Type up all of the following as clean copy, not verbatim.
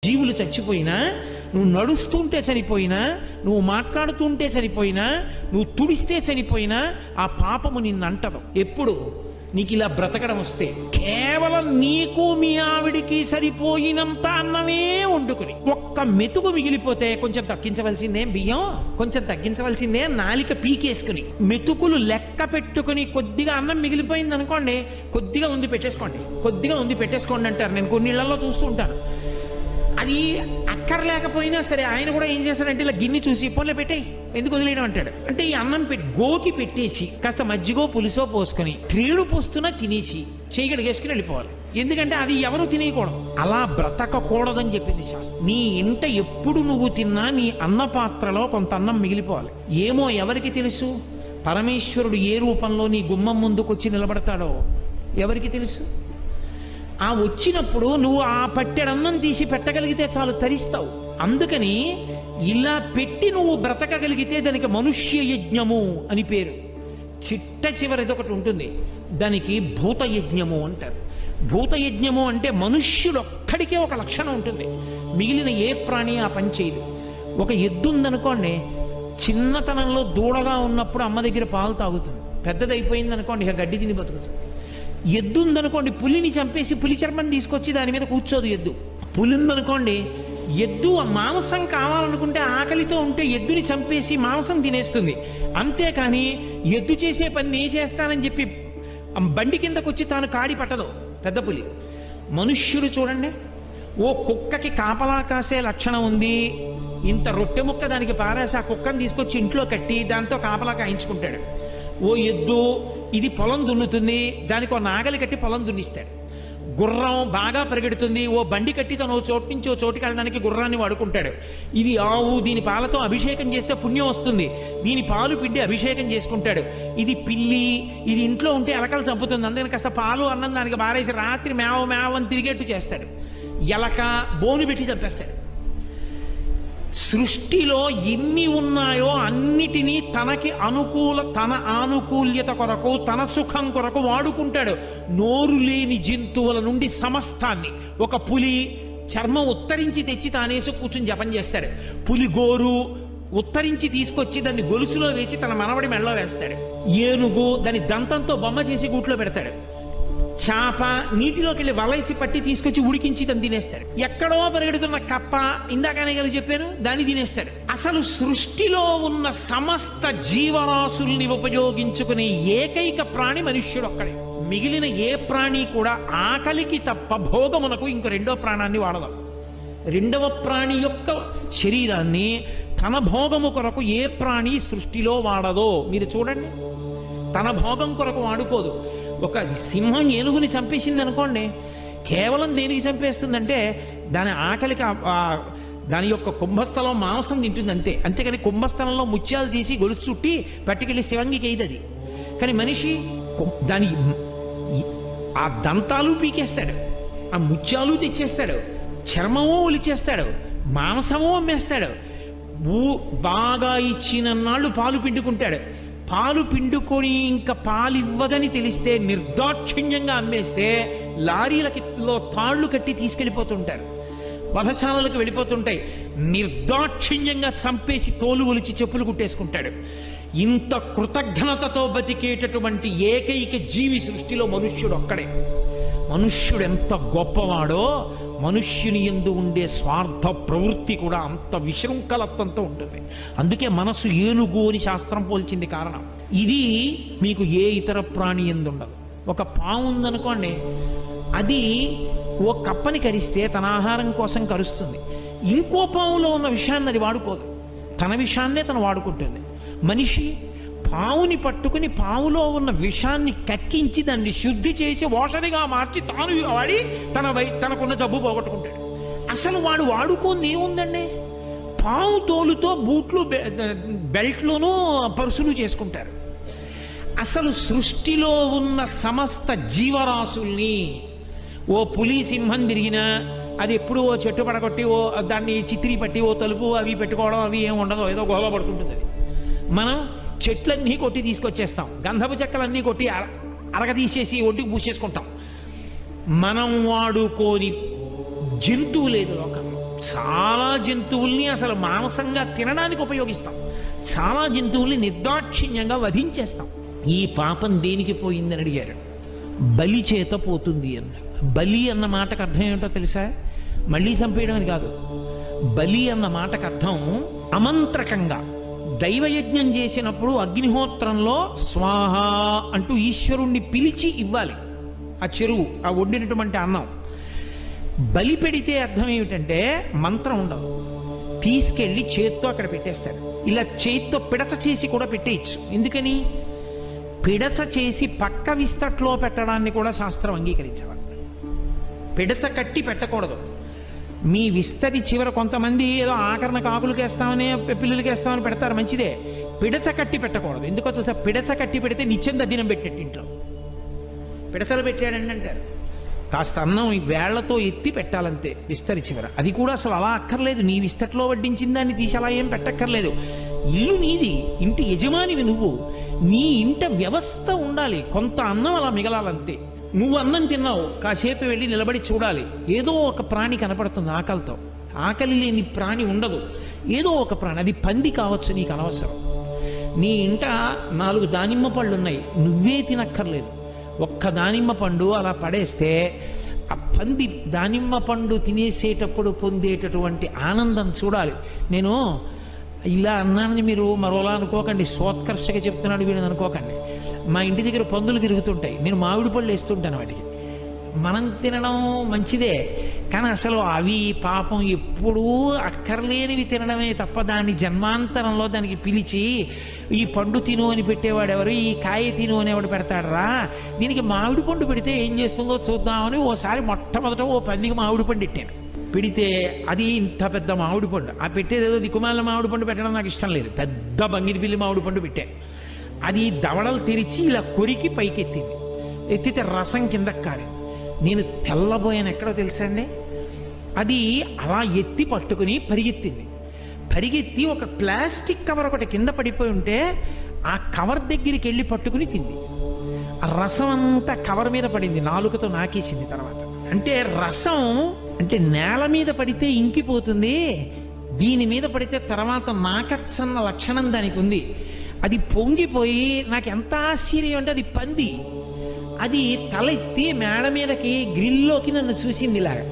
జీవులు చచ్చిపోయినా, నువ్వు నడుస్తుంటే చనిపోయినా, నువ్వు మాట్లాడుతుంటే చనిపోయినా, నువ్వు తుడిస్తే చనిపోయినా ఆ పాపము నిన్నంటదు. ఎప్పుడు నీకు ఇలా బ్రతకడం వస్తే కేవలం నీకు మీ ఆవిడికి సరిపోయినంత అన్నమే వండుకుని ఒక్క మెతుకు మిగిలిపోతే కొంచెం తగ్గించవలసిందే, బియ్యం కొంచెం తగ్గించవలసిందే, నాలిక పీకేసుకుని మెతుకులు లెక్క పెట్టుకుని కొద్దిగా అన్నం మిగిలిపోయింది అనుకోండి, కొద్దిగా ఉంది పెట్టేసుకోండి, కొద్దిగా ఉంది పెట్టేసుకోండి అంటారు. నేను కొన్ని ఇళ్లలో చూస్తూ ఉంటాను. అది అక్కర్లేకపోయినా సరే ఆయన కూడా ఏం చేస్తాడంటే ఇలా గిన్నె చూసి పోన్లే పెట్టేయి, ఎందుకు వదిలేయడం అంటాడు. అంటే ఈ అన్నం గోకి పెట్టేసి కాస్త మజ్జిగో పులుసో పోసుకొని త్రేడు పోస్తున్నా తినేసి చేయగడిగేసుకుని వెళ్ళిపోవాలి. ఎందుకంటే అది ఎవరు తినేయకూడదు, అలా బ్రతకకూడదని చెప్పింది శాస్త్రం. నీ ఇంట ఎప్పుడు నువ్వు తిన్నా నీ అన్న పాత్రలో కొంత అన్నం మిగిలిపోవాలి. ఏమో ఎవరికి తెలుసు పరమేశ్వరుడు ఏ రూపంలో నీ గుమ్మం ముందుకొచ్చి నిలబడతాడో ఎవరికి తెలుసు. ఆ వచ్చినప్పుడు నువ్వు ఆ పట్టెడన్నం తీసి పెట్టగలిగితే చాలు, తరిస్తావు. అందుకని ఇలా పెట్టి నువ్వు బ్రతకగలిగితే దానికి మనుష్య యజ్ఞము అని పేరు. చిట్ట చివరిది ఒకటి ఉంటుంది, దానికి భూత యజ్ఞము అంటారు. భూత యజ్ఞము అంటే మనుష్యుడు ఒక్కడికే ఒక లక్షణం ఉంటుంది, మిగిలిన ఏ ప్రాణి ఆ పని చేయదు. ఒక ఎద్దు ఉందనుకోండి, చిన్నతనంలో దూడగా ఉన్నప్పుడు అమ్మ దగ్గర పాలు తాగుతుంది, పెద్దదైపోయింది అనుకోండి ఇక గడ్డి తిని బతుకుతుంది. ఎద్దు ఉందనుకోండి, పులిని చంపేసి పులి చర్మం తీసుకొచ్చి దాని మీద కూర్చోదు ఎద్దు. పులి ఉందనుకోండి, ఎద్దు మాంసం కావాలనుకుంటే ఆకలితో ఉంటే ఎద్దుని చంపేసి మాంసం తినేస్తుంది. అంతేకాని ఎద్దు చేసే పని నేను చేస్తానని చెప్పి బండి కిందకు వచ్చి తాను కాడి పట్టదు పెద్ద పులి. మనుష్యుడు చూడండి, ఓ కుక్కకి కాపలా కాసే లక్షణం ఉంది, ఇంత రొట్టె ముక్క దానికి పారేసి ఆ కుక్కను తీసుకొచ్చి ఇంట్లో కట్టి దాంతో కాపలా కాయించుకుంటాడు. ఓ ఎద్దు ఇది పొలం దున్నుతుంది, దానికి ఓ నాగలి కట్టి పొలం దున్నిస్తాడు. గుర్రం బాగా పరిగెడుతుంది, ఓ బండి కట్టి తను ఓ చోటు నుంచి ఓ చోటుకి వెళ్ళడానికి గుర్రాన్ని వాడుకుంటాడు. ఇది ఆవు, దీని పాలతో అభిషేకం చేస్తే పుణ్యం వస్తుంది, దీని పాలు పిండి అభిషేకం చేసుకుంటాడు. ఇది పిల్లి, ఇది ఇంట్లో ఉంటే ఎలకలు చంపుతుంది, అందుకని కాస్త పాలు అన్నం దానికి బారేసి రాత్రి మేవ మేవ అని తిరిగేట్టు చేస్తాడు. ఎలక బోను పెట్టి చంపేస్తాడు. సృష్టిలో ఎన్ని ఉన్నాయో అన్నిటినీ తన ఆనుకూల్యత కొరకు, తన సుఖం కొరకు వాడుకుంటాడు. నోరు లేని జంతువుల నుండి సమస్తాన్ని, ఒక పులి చర్మం ఉత్తరించి తెచ్చి తానేసి కూర్చుని జపం చేస్తాడు. పులి గోరు ఉత్తరించి తీసుకొచ్చి దాన్ని గొలుసులో వేసి తన మనవడి మెడలో వేస్తాడు. ఏనుగు దాని దంతంతో బొమ్మ చేసి గూట్లో పెడతాడు. చాప నీటిలోకి వెళ్ళి వలసి పట్టి తీసుకొచ్చి ఉడికించి దాన్ని తినేస్తాడు. ఎక్కడో పరిగెడుతున్న కప్ప, ఇందాకనే కదా చెప్పాను, దాన్ని తినేస్తాడు. అసలు సృష్టిలో ఉన్న సమస్త జీవరాశుల్ని ఉపయోగించుకునే ఏకైక ప్రాణి మనుష్యుడు ఒక్కడే. మిగిలిన ఏ ప్రాణి కూడా ఆకలికి తప్ప భోగమునకు ఇంకో రెండో ప్రాణాన్ని వాడదాం. రెండవ ప్రాణి యొక్క శరీరాన్ని తన భోగము కొరకు ఏ ప్రాణి సృష్టిలో వాడదో మీరు చూడండి. తన భోగం కొరకు వాడుకోదు. ఒక సింహం ఏనుగుని చంపేసింది అనుకోండి, కేవలం దేనికి చంపేస్తుందంటే దాని ఆకలికి దాని యొక్క కుంభస్థలం మాంసం తింటుంది అంతే. అంతేకాని కుంభస్థలంలో ముత్యాలు తీసి గొలుసు చుట్టి పట్టుకెళ్ళి శివంగికి అయ్యింది అది. కానీ మనిషి దాని ఆ దంతాలు పీకేస్తాడు, ఆ ముత్యాలు తెచ్చేస్తాడు, చర్మమో ఒలిచేస్తాడు, మాంసమో అమ్మేస్తాడు. బాగా ఇచ్చినన్నాళ్ళు పాలు పిండుకుంటాడు. పాలు పిండుకొని ఇంకా పాలు ఇవ్వదని తెలిస్తే నిర్దాక్షిణ్యంగా అమ్మేస్తే లారీలలో తాళ్లు కట్టి తీసుకెళ్ళిపోతుంటారు, వధశాలలకు వెళ్ళిపోతుంటాయి. నిర్దాక్షిణ్యంగా చంపేసి తోలు ఒలిచి చెప్పులు కుట్టేసుకుంటాడు. ఇంత కృతజ్ఞతతో బతికేటటువంటి ఏకైక జీవి సృష్టిలో మనుష్యుడు ఒక్కడే. మనుష్యుడు ఎంత గొప్పవాడో మనుష్యుని యందు ఉండే స్వార్థ ప్రవృత్తి కూడా అంత విశృంఖలత్వంతో ఉంటుంది. అందుకే మనసు ఏనుగు అని శాస్త్రం పోల్చింది కారణం. ఇది మీకు ఏ ఇతర ప్రాణి యందు ఉండదు. ఒక పాము ఉందనుకోండి, అది ఓ కప్పని కరిస్తే తన ఆహారం కోసం కరుస్తుంది. ఇంకో పాములో ఉన్న విషయాన్ని అది వాడుకోదు, తన విషయాన్నే తను వాడుకుంటుంది. మనిషి పావుని పట్టుకుని పావులో ఉన్న విషాన్ని కక్కించి దాన్ని శుద్ధి చేసి ఓషధిగా మార్చి తాను వాడి తనకున్న జబ్బు పోగొట్టుకుంటాడు. అసలు వాడు వాడుకోని ఏముందండి, పావు తోలుతో బూట్లు బెల్ట్లోనూ పర్సులు చేసుకుంటారు. అసలు సృష్టిలో ఉన్న సమస్త జీవరాశుల్ని, ఓ పులి సింహం తిరిగినా అది ఎప్పుడు ఓ చెట్టు పడగొట్టి ఓ దాన్ని చిత్రీ పట్టి ఓ తలుపు అవి పెట్టుకోవడం అవి ఏమి ఉండదో, ఏదో గోల పడుకుంటుంది అది. మనం చెట్లన్నీ కొట్టి తీసుకొచ్చేస్తాం, గంధపు చెక్కలన్నీ కొట్టి అరగదీసేసి ఒడ్డుకు పూసేసుకుంటాం. మనం వాడుకోని జంతువు లేదు లోకంలో. చాలా జంతువుల్ని అసలు మాంసంగా తినడానికి ఉపయోగిస్తాం, చాలా జంతువుల్ని నిర్దాక్షిణ్యంగా వధించేస్తాం. ఈ పాపం దేనికి పోయిందని అడిగారు. బలి చేత పోతుంది అన్న. బలి అన్న మాటకు అర్థం ఏమిటో తెలుసా? మళ్ళీ చంపేయడం అని కాదు. బలి అన్న మాటకు అర్థం అమంత్రకంగా దైవయజ్ఞం చేసినప్పుడు అగ్నిహోత్రంలో స్వాహ అంటూ ఈశ్వరుణ్ణి పిలిచి ఇవ్వాలి ఆ చెరువు, ఆ వండినటువంటి అన్నం. బలి పెడితే అర్థం ఏమిటంటే మంత్రం ఉండదు, తీసుకెళ్లి చేత్తో అక్కడ పెట్టేస్తాడు. ఇలా చేత్తో పిడచ చేసి కూడా పెట్టేయచ్చు. ఎందుకని? పిడచ చేసి పక్క విస్తట్లో పెట్టడాన్ని కూడా శాస్త్రం అంగీకరించాలి. పిడచ కట్టి పెట్టకూడదు. మీ విస్తరి చివర కొంతమంది ఏదో ఆకరణ కాకులకి వేస్తామని పిల్లలకి వేస్తామని పెడతారు, మంచిదే. పిడచ కట్టి పెట్టకూడదు. ఎందుకో తెలుసా? పిడచ కట్టి పెడితే నిత్యం దద్దినం పెట్టినట్టు ఇంట్లో పిడచలు పెట్టాడండి అంటారు. కాస్త అన్నం ఈ వేళ్లతో ఎత్తి పెట్టాలంతే విస్తరి చివర. అది కూడా అసలు అలా అక్కర్లేదు. నీ విస్తట్లో వడ్డించిన దాన్ని తీసి అలా ఏం పెట్టక్కర్లేదు. ఇల్లు నీది, ఇంటి యజమానివి నువ్వు. నీ ఇంట వ్యవస్థ ఉండాలి. కొంత అన్నం అలా మిగలాలంతే. నువ్వు అన్నం తిన్నావు, కాసేపు వెళ్ళి నిలబడి చూడాలి. ఏదో ఒక ప్రాణి కనపడుతుంది ఆకలితో. ఆకలి లేని ప్రాణి ఉండదు. ఏదో ఒక ప్రాణి, అది పంది కావచ్చు, నీకు అనవసరం. నీ ఇంట 4 దానిమ్మ పళ్ళు ఉన్నాయి, నువ్వే తినక్కర్లేదు. ఒక్క దానిమ్మ పండు అలా పడేస్తే ఆ పంది దానిమ్మ పండు తినేసేటప్పుడు పొందేటటువంటి ఆనందం చూడాలి. నేను ఇలా అన్నానని మీరు మరోలా అనుకోకండి, సోత్కర్షగా చెప్తున్నాడు వీడని అనుకోకండి. మా ఇంటి దగ్గర పందులు తిరుగుతుంటాయి, నేను మామిడి పళ్ళు వేస్తుంటాను వాటికి. మనం తినడం మంచిదే, కానీ అసలు అవి పాపం ఎప్పుడూ అక్కర్లేనివి తినడమే తప్ప దాన్ని జన్మాంతరంలో దానికి పిలిచి ఈ పండు తిను అని పెట్టేవాడు ఎవరు, ఈ కాయ తిను అనేవాడు పెడతాడరా. దీనికి మామిడి పండు పెడితే ఏం చేస్తుందో చూద్దామని ఓసారి మొట్టమొదట ఓ పందికి మామిడి పండు పెట్టాను. పెడితే అది ఇంత పెద్ద మామిడి పండు. ఆ పెట్టేది ఏదో దిక్కుమాల మామిడి పండు పెట్టడం నాకు ఇష్టం లేదు. పెద్ద బంగిరిపిల్లి మామిడి పండు పెట్టాను. అది దవడలు తెరిచి ఇలా కొరికి పైకి ఎత్తింది. ఎత్తితే రసం కిందకి కాలేదు. నేను తెల్లబోయాను. ఎక్కడో తెలుసా అండి, అది అలా ఎత్తి పట్టుకుని పరిగెత్తింది. పరిగెత్తి ఒక ప్లాస్టిక్ కవర్ ఒకటి కింద పడిపోయి ఉంటే ఆ కవర్ దగ్గరికి వెళ్ళి పట్టుకుని తింది. ఆ రసం అంతా కవర్ మీద పడింది, నాలుకతో నాకేసింది. తర్వాత అంటే రసం అంటే నేల మీద పడితే ఇంకిపోతుంది, దీని మీద పడితే తర్వాత నాకచ్చన్న లక్షణం దానికి ఉంది. అది పొంగిపోయి నాకు ఎంత ఆశ్చర్యం అంటే అది పంది. అది తలెత్తి మేడ మీదకి గ్రిల్లోకి నన్ను చూసింది ఇలాగా,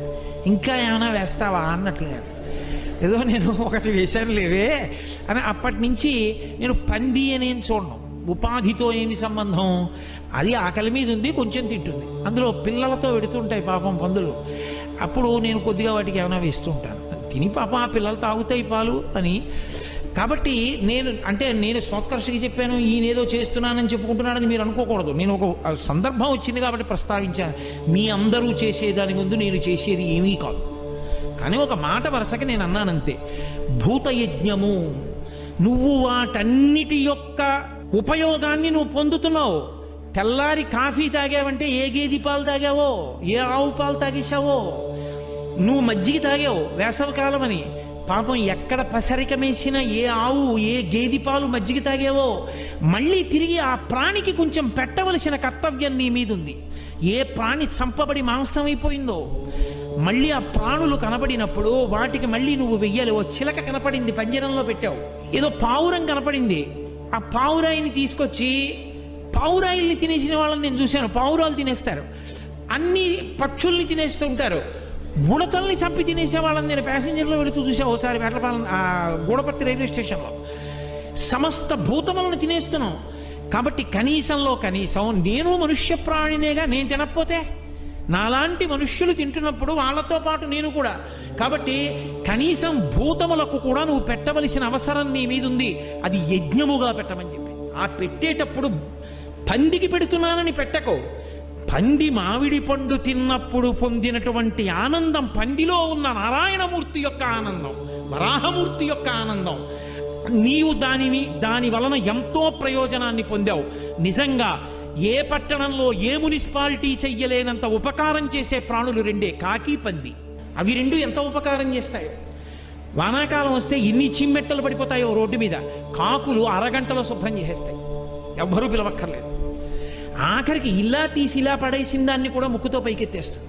ఇంకా ఏమైనా వేస్తావా అన్నట్లుగా. ఏదో నేను ఒకటి వేశాను లేవే అని. అప్పటి నుంచి నేను పంది అనేం చూడను. ఉపాధితో ఏమి సంబంధం? అది ఆకలి మీద ఉంది, కొంచెం తింటుంది. అందులో పిల్లలతో పెడుతుంటాయి పాపం పందులు. అప్పుడు నేను కొద్దిగా వాటికి ఏమైనా వేస్తూ ఉంటాను. తిని పాపం ఆ పిల్లలు తాగుతాయి పాలు అని. కాబట్టి నేను సోత్కర్షకి చెప్పాను, ఈయనేదో చేస్తున్నానని చెప్పుకుంటున్నానని మీరు అనుకోకూడదు. నేను ఒక సందర్భం వచ్చింది కాబట్టి ప్రస్తావించాను. మీ అందరూ చేసేదాని ముందు నేను చేసేది ఏమీ కాదు. కానీ ఒక మాట వరుసకి నేను అన్నానంతే. భూతయజ్ఞము, నువ్వు వాటన్నిటి యొక్క ఉపయోగాన్ని నువ్వు పొందుతున్నావు. తెల్లారి కాఫీ తాగావంటే ఏ గేదె పాలు తాగావో, ఏ ఆవు పాలు తాగేశావో. నువ్వు మజ్జిగ తాగావు వేసవికాలం అని, పాపం ఎక్కడ పసరికమేసిన ఏ ఆవు ఏ గేదె పాలు మజ్జిగ తాగావో మళ్ళీ తిరిగి ఆ ప్రాణికి కొంచెం పెట్టవలసిన కర్తవ్యం నీ మీద ఉంది. ఏ ప్రాణి చంపబడి మాంసం అయిపోయిందో మళ్ళీ ఆ ప్రాణులు కనబడినప్పుడు వాటికి మళ్ళీ నువ్వు వెయ్యాలి. ఓ చిలక కనపడింది, పంజరంలో పెట్టావు. ఏదో పావురం కనపడింది, ఆ పావురాయిని తీసుకొచ్చి, పావురాయిల్ని తినేసిన వాళ్ళని నేను చూశాను. పావురాలు తినేస్తారు, అన్ని పక్షుల్ని తినేస్తూ ఉంటారు. ఉడతల్ని చంపి తినేసే వాళ్ళని నేను ప్యాసింజర్లో వెళుతూ చూసా ఓసారి వేటపాలెం గూడపర్తి రైల్వే స్టేషన్లో. సమస్త భూతములను తినేస్తున్నాం. కాబట్టి కనీసంలో కనీసం నేను మనుష్య ప్రాణినేగా, నేను తినకపోతే నాలాంటి మనుష్యులు తింటున్నప్పుడు వాళ్ళతో పాటు నేను కూడా. కాబట్టి కనీసం భూతములకు కూడా నువ్వు పెట్టవలసిన అవసరం నీ మీద ఉంది. అది యజ్ఞముగా పెట్టమని చెప్పి. ఆ పెట్టేటప్పుడు పందికి పెడుతున్నానని పెట్టకు. పంది మామిడి పండు తిన్నప్పుడు పొందినటువంటి ఆనందం పందిలో ఉన్న నారాయణమూర్తి యొక్క ఆనందం, వరాహమూర్తి యొక్క ఆనందం. నీవు దాని వలన ఎంతో ప్రయోజనాన్ని పొందావు. నిజంగా ఏ పట్టణంలో ఏ మున్సిపాలిటీ చెయ్యలేనంత ఉపకారం చేసే ప్రాణులు రెండే, కాకి పంది. అవి రెండు ఎంత ఉపకారం చేస్తాయో. వానాకాలం వస్తే ఎన్ని చిమ్మెట్టలు పడిపోతాయో రోడ్డు మీద. కాకులు అరగంటలో శుభ్రం చేసేస్తాయి, ఎవ్వరూ పిలవక్కర్లేదు. ఆఖరికి ఇలా తీసి ఇలా పడేసిన దాన్ని కూడా ముక్కుతో పైకెత్తేస్తుంది.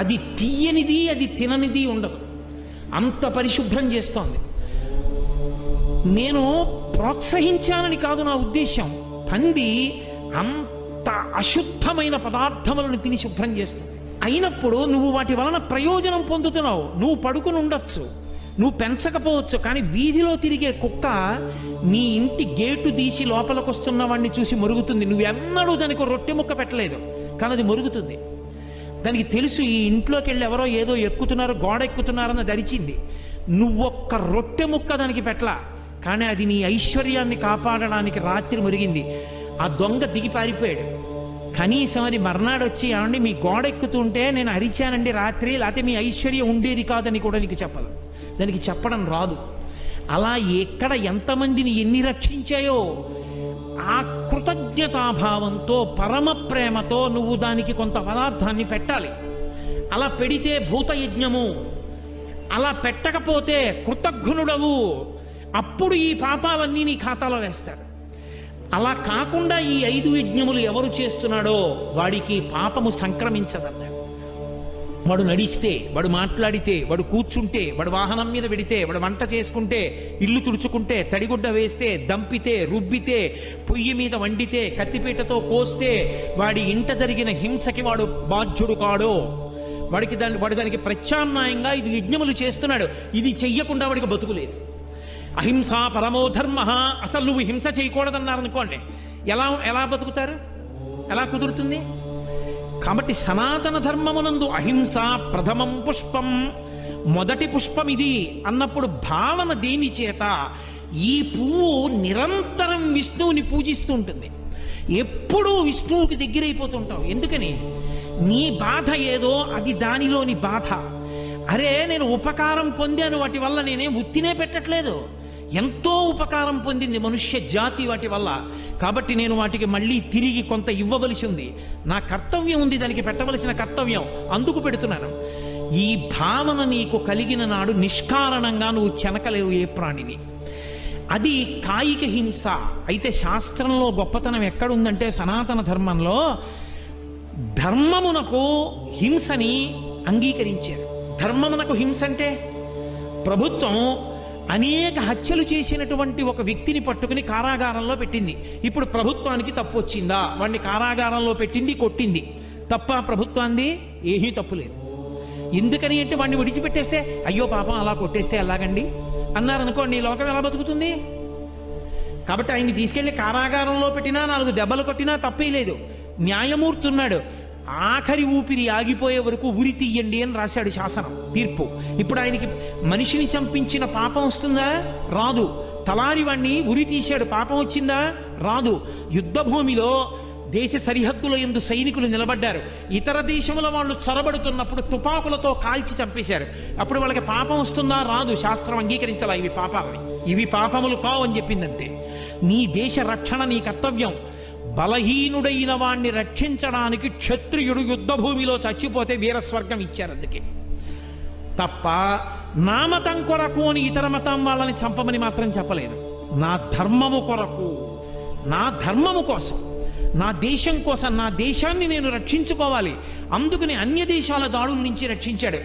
అది తీయనిది అది తిననిది ఉండదు. అంత పరిశుభ్రం చేస్తోంది. నేను ప్రోత్సహించానని కాదు నా ఉద్దేశం. పంది అంత అశుద్ధమైన పదార్థములను తిని శుభ్రం చేస్తుంది. అయినప్పుడు నువ్వు వాటి వలన ప్రయోజనం పొందుతున్నావు. నువ్వు పడుకుని ఉండొచ్చు, నువ్వు పెంచకపోవచ్చు, కానీ వీధిలో తిరిగే కుక్క నీ ఇంటి గేటు తీసి లోపలికి వస్తున్న వాడిని చూసి మొరుగుతుంది. నువ్వెన్నడూ దానికి రొట్టె ముక్క పెట్టలేదు, కానీ అది మొరుగుతుంది. దానికి తెలుసు ఈ ఇంట్లోకి వెళ్ళి ఎవరో ఏదో ఎక్కుతున్నారు, గోడ ఎక్కుతున్నారన్న దరిచింది. నువ్వొక్క రొట్టె ముక్క దానికి పెట్టలా, కానీ అది నీ ఐశ్వర్యాన్ని కాపాడడానికి రాత్రి మురిగింది. ఆ దొంగ దిగి పారిపోయాడు. కనీసం అది మర్నాడు వచ్చి ఏమండి మీ గోడ ఎక్కుతుంటే నేను అరిచానండి రాత్రి, లేకపోతే మీ ఐశ్వర్యం ఉండేది కాదని కూడా నీకు చెప్పదు. దానికి చెప్పడం రాదు. అలా ఎక్కడ ఎంతమందిని ఎన్ని రక్షించాయో ఆ కృతజ్ఞతాభావంతో పరమ ప్రేమతో నువ్వు దానికి కొంత పదార్థాన్ని పెట్టాలి. అలా పెడితే భూతయజ్ఞము, అలా పెట్టకపోతే కృతజ్ఞుడవు. అప్పుడు ఈ పాపాలన్నీ నీ ఖాతాలో వేస్తాడు. అలా కాకుండా ఈ 5 యజ్ఞములు ఎవరు చేస్తున్నాడో వాడికి పాపము సంక్రమించదన్నాడు. వాడు నడిస్తే, వాడు మాట్లాడితే, వాడు కూర్చుంటే, వాడు వాహనం మీద పెడితే, వాడు వంట చేసుకుంటే, ఇల్లు తుడుచుకుంటే, తడిగుడ్డ వేస్తే, దంపితే, రుబ్బితే, పొయ్యి మీద వండితే, కత్తిపీటతో కోస్తే, వాడి ఇంట జరిగిన హింసకి వాడు బాధ్యుడు కాడో, వాడు దానికి ప్రత్యామ్నాయంగా ఇది యజ్ఞములు చేస్తున్నాడు. ఇది చెయ్యకుండా వాడికి బతుకులేదు. అహింస పరమో ధర్మ. అసలు నువ్వు హింస చేయకూడదన్నారనుకోండి, ఎలా బతుకుతారు? ఎలా కుదురుతుంది? కాబట్టి సనాతన ధర్మమునందు అహింస ప్రథమం పుష్పం, మొదటి పుష్పం ఇది అన్నప్పుడు భావన దేని చేత? ఈ పువ్వు నిరంతరం విష్ణువుని పూజిస్తూ ఉంటుంది. ఎప్పుడూ విష్ణువుకి దగ్గరైపోతుంటావు. ఎందుకని? నీ బాధ ఏదో అది దానిలోని బాధ. అరే నేను ఉపకారం పొందాను వాటి వల్ల, నేనేం ఉత్తినే పెట్టట్లేదు. ఎంతో ఉపకారం పొందింది మనుష్య జాతి వాటి వల్ల. కాబట్టి నేను వాటికి మళ్ళీ తిరిగి కొంత ఇవ్వవలసి ఉంది. నా కర్తవ్యం ఉంది, దానికి పెట్టవలసిన కర్తవ్యం, అందుకు పెడుతున్నాను. ఈ భావన నీకు కలిగిన నాడు నిష్కారణంగా నువ్వు చెనకలేవు ఏ ప్రాణిని. అది కాయిక హింస. అయితే శాస్త్రంలో గొప్పతనం ఎక్కడుందంటే సనాతన ధర్మంలో ధర్మమునకు హింసని అంగీకరించారు. ధర్మమునకు హింస అంటే ప్రభుత్వం అనేక హత్యలు చేసినటువంటి ఒక వ్యక్తిని పట్టుకుని కారాగారంలో పెట్టింది. ఇప్పుడు ప్రభుత్వానికి తప్పు వచ్చిందా? వాడిని కారాగారంలో పెట్టింది, కొట్టింది. తప్ప ప్రభుత్వాన్ని? ఏమీ తప్పు లేదు. ఎందుకని అంటే వాడిని విడిచిపెట్టేస్తే అయ్యో పాపం అలా కొట్టేస్తే ఎలాగండి అన్నారనుకోండి, లోకం ఎలా బతుకుతుంది? కాబట్టి ఆయన్ని తీసుకెళ్లి కారాగారంలో పెట్టినా 4 దెబ్బలు కొట్టినా తప్పే లేదు. న్యాయమూర్తి ఉన్నాడు, ఆఖరి ఊపిరి ఆగిపోయే వరకు ఉరి తీయండి అని రాశాడు శాసనం, తీర్పు. ఇప్పుడు ఆయనకి మనిషిని చంపించిన పాపం వస్తుందా? రాదు. తలారి వాణ్ణి ఉరి తీశాడు, పాపం వచ్చిందా? రాదు. యుద్ధ భూమిలో దేశ సరిహద్దుల యందు సైనికులు నిలబడ్డారు. ఇతర దేశముల వాళ్ళు చొరబడుతున్నప్పుడు తుపాకులతో కాల్చి చంపేశారు. అప్పుడు వాళ్ళకి పాపం వస్తుందా? రాదు. శాస్త్రం అంగీకరించాలా ఇవి పాపాలని. ఇవి పాపములు కావు అని చెప్పిందంతే. నీ దేశ రక్షణ నీ కర్తవ్యం. బలహీనుడైన వాణ్ణి రక్షించడానికి క్షత్రియుడు యుద్ధ భూమిలో చచ్చిపోతే వీరస్వర్గం ఇచ్చారు. అందుకే తప్ప నా మతం కొరకు అని ఇతర మతం వాళ్ళని చంపమని మాత్రం చెప్పలేదు. నా ధర్మము కొరకు, నా ధర్మము కోసం, నా దేశం కోసం, నా దేశాన్ని నేను రక్షించుకోవాలి. అందుకని అన్య దేశాల దాడుల నుంచి రక్షించాడు.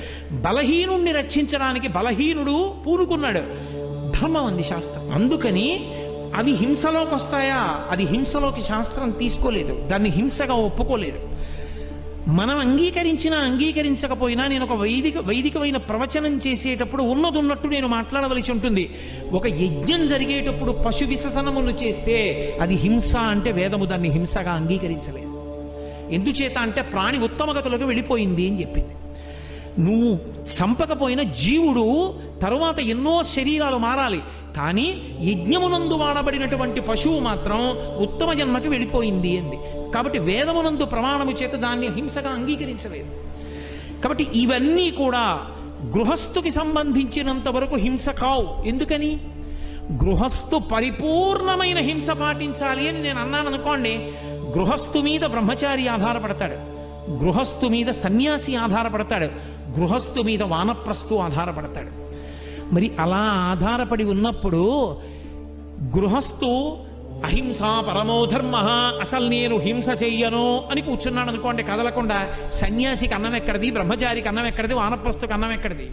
బలహీనుణ్ణి రక్షించడానికి బలహీనుడు పూనుకున్నాడు. ధర్మం అంది శాస్త్రం. అందుకని అవి హింసలోకి వస్తాయా? అది హింసలోకి శాస్త్రం తీసుకోలేదు, దాన్ని హింసగా ఒప్పుకోలేదు. మనం అంగీకరించినా అంగీకరించకపోయినా నేను ఒక వైదికమైన ప్రవచనం చేసేటప్పుడు ఉన్నట్టు నేను మాట్లాడవలసి ఉంటుంది. ఒక యజ్ఞం జరిగేటప్పుడు పశు విసర్జనములు చేస్తే అది హింస అంటే వేదము దాన్ని హింసగా అంగీకరించలేదు. ఎందుచేత అంటే ప్రాణి ఉత్తమగతులకు వెళ్ళిపోయింది అని చెప్పింది. నువ్వు చంపకపోయిన జీవుడు తరువాత ఎన్నో శరీరాలు మారాలి, కానీ యజ్ఞమునందు వాడబడినటువంటి పశువు మాత్రం ఉత్తమ జన్మకి వెళ్ళిపోయింది అంది. కాబట్టి వేదమునందు ప్రమాణము చేత దాన్ని హింసగా అంగీకరించలేదు. కాబట్టి ఇవన్నీ కూడా గృహస్థుకి సంబంధించినంత వరకు హింస కావు. ఎందుకని? గృహస్థు పరిపూర్ణమైన హింస పాటించాలి అని నేను అన్నాను అనుకోండి, గృహస్థు మీద బ్రహ్మచారి ఆధారపడతాడు, గృహస్థు మీద సన్యాసి ఆధారపడతాడు, గృహస్థు మీద వానప్రస్థు ఆధారపడతాడు. మరి అలా ఆధారపడి ఉన్నప్పుడు గృహస్థు అహింస పరమో ధర్మ, అసలు నేను హింస చెయ్యను అని కూర్చున్నాడు అనుకోండి కదలకుండా, సన్యాసికి అన్నం ఎక్కడిది, బ్రహ్మచారికి అన్నం ఎక్కడిది, వానప్రస్థుకి అన్నం ఎక్కడిది?